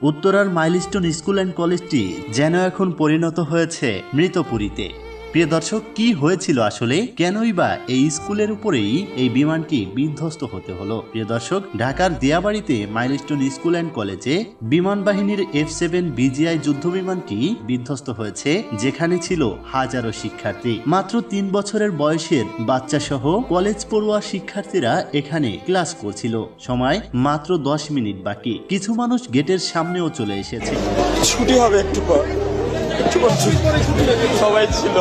উত্তরার milestone school and কলেজটি যেন এখন পরিণত হয়েছে মৃতপুরীতে। প্রিয় দর্শক, কি হয়েছিল আসলে, কেনই বা এই স্কুলের উপরেই এই বিমানটি বিধ্বস্ত হতে হলো? প্রিয় দর্শক, ঢাকার দিয়াবাড়িতে মাইলস্টোন স্কুল অ্যান্ড কলেজে বিমান বাহিনীর F7 BGI যুদ্ধ বিমানটি বিধ্বস্ত হয়েছে, যেখানে ছিল হাজারো শিক্ষার্থী। মাত্র 3 বছরের বয়সের বাচ্চা সহ কলেজ পড়ুয়া শিক্ষার্থীরা এখানে ক্লাস করছিল। সময় মাত্র 10 মিনিট বাকি। কিছু মানুষ গেটের সামনেও চলে এসেছে। ছুটি হবে একটু পর, সবাই ছিল।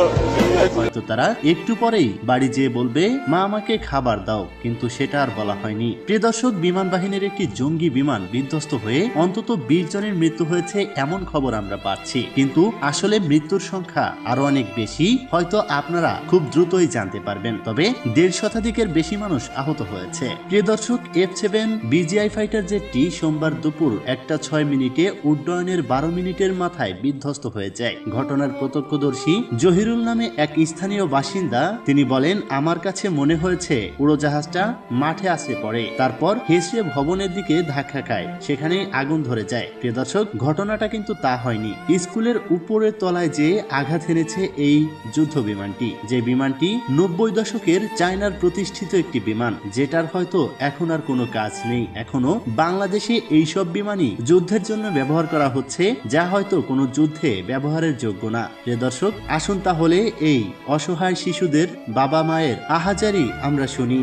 হয়তো তারা একটু পরেই বাড়ি যেয়ে বলবে, মা আমাকে খাবার দাও, কিন্তু সেটা আর বলা হয়নি। প্রিয় দর্শক, বিমান বাহিনীর একটি জঙ্গি বিমান বিধ্বস্ত হয়ে অন্তত 20 জনের মৃত্যু হয়েছে এমন খবর আমরা পাচ্ছি, কিন্তু আসলে মৃত্যুর সংখ্যা আরো অনেক বেশি। হয়তো আপনারা খুব দ্রুতই জানতে পারবেন। তবে 1.5 শতাধিকের বেশি মানুষ আহত হয়েছে। প্রিয় দর্শক, F7 BGI ফাইটার জেটটি সোমবার দুপুর 1টা 6 মিনিটে উড্ডয়নের 12 মিনিটের মাথায় বিধ্বস্ত হয়ে যায়। ঘটনার প্রত্যক্ষদর্শী জহিরুল নামে এক স্থানীয় বাসিন্দা, তিনি বলেন, আমার কাছে মনে হয়েছে উড়োজাহাজটা মাঠে আসে পড়ে, তারপর হেসে ভবনের দিকে ধাক্কা খায়, সেখানে আগুন ধরে যায়। প্রিয় দর্শক, ঘটনাটা কিন্তু তা হয়নি। স্কুলের উপরের তলায় যে আঘাত এনেছে এই যুদ্ধ বিমানটি, যে বিমানটি 90 দশকের চায়নার প্রতিষ্ঠিত একটি বিমান, যেটার হয়তো এখন আর কোনো কাজ নেই। এখনো বাংলাদেশে এইসব বিমানই যুদ্ধের জন্য ব্যবহার করা হচ্ছে, যা হয়তো কোনো যুদ্ধে ব্যবহারের যোগ্য না। প্রিয় দর্শক, আসুন তাহলে এই অসহায় শিশুদের বাবা মায়ের আহাজারি আমরা শুনি।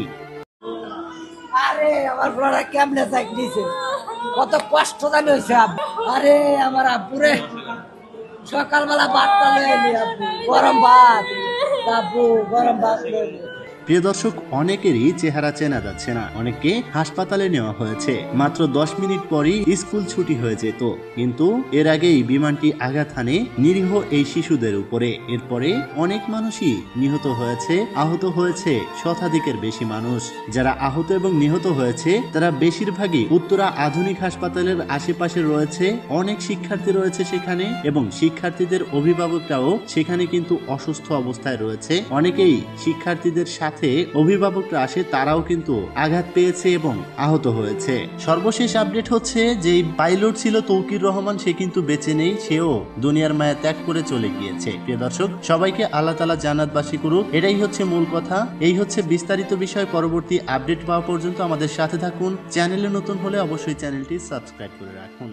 আরে আমার বড়রা কেমনে চাকরিছে, কত কষ্ট জানি হয়েছে। আরে আমার আব্বুরে সকালবেলা ভাতটা লয়ে এলি, আব্বু গরম ভাত, আব্বু গরম ভাত লয়ে এলি। প্রিয় দর্শক, অনেকেরই চেহারা চেনা যাচ্ছে না, অনেককে হাসপাতালে নেওয়া হয়েছে। মাত্র 10 মিনিট পরই স্কুল ছুটি হয়ে যেত, কিন্তু এর আগেই বিমানটি আঘাত হানে নিরীহ এই শিশুদের উপরে। এরপরে অনেক মানুষই নিহত হয়েছে, আহত হয়েছে শতাধিকের বেশি মানুষ। যারা আহত এবং নিহত হয়েছে তারা বেশিরভাগই উত্তরা আধুনিক হাসপাতালের আশেপাশে রয়েছে। অনেক শিক্ষার্থী রয়েছে সেখানে, এবং শিক্ষার্থীদের অভিভাবকরাও সেখানে কিন্তু অসুস্থ অবস্থায় রয়েছে। অনেকেই শিক্ষার্থীদের সাথে অভিভাবকরা আসে, তারাও কিন্তু আঘাত পেয়েছে এবং আহত হয়েছে। সর্বশেষ আপডেট হচ্ছে যে পাইলট ছিল তৌকির রহমান, সে কিন্তু বেঁচে নেই, সেও দুনিয়ার মায়া ত্যাগ করে চলে গিয়েছে। প্রিয় দর্শক, সবাইকে আল্লাহ তাআলা জান্নাতবাসী করুক, এটাই হচ্ছে মূল কথা। এই হচ্ছে বিস্তারিত বিষয়। পরবর্তী আপডেট পাওয়া পর্যন্ত আমাদের সাথে থাকুন। চ্যানেলে নতুন হলে অবশ্যই চ্যানেলটি সাবস্ক্রাইব করে রাখুন।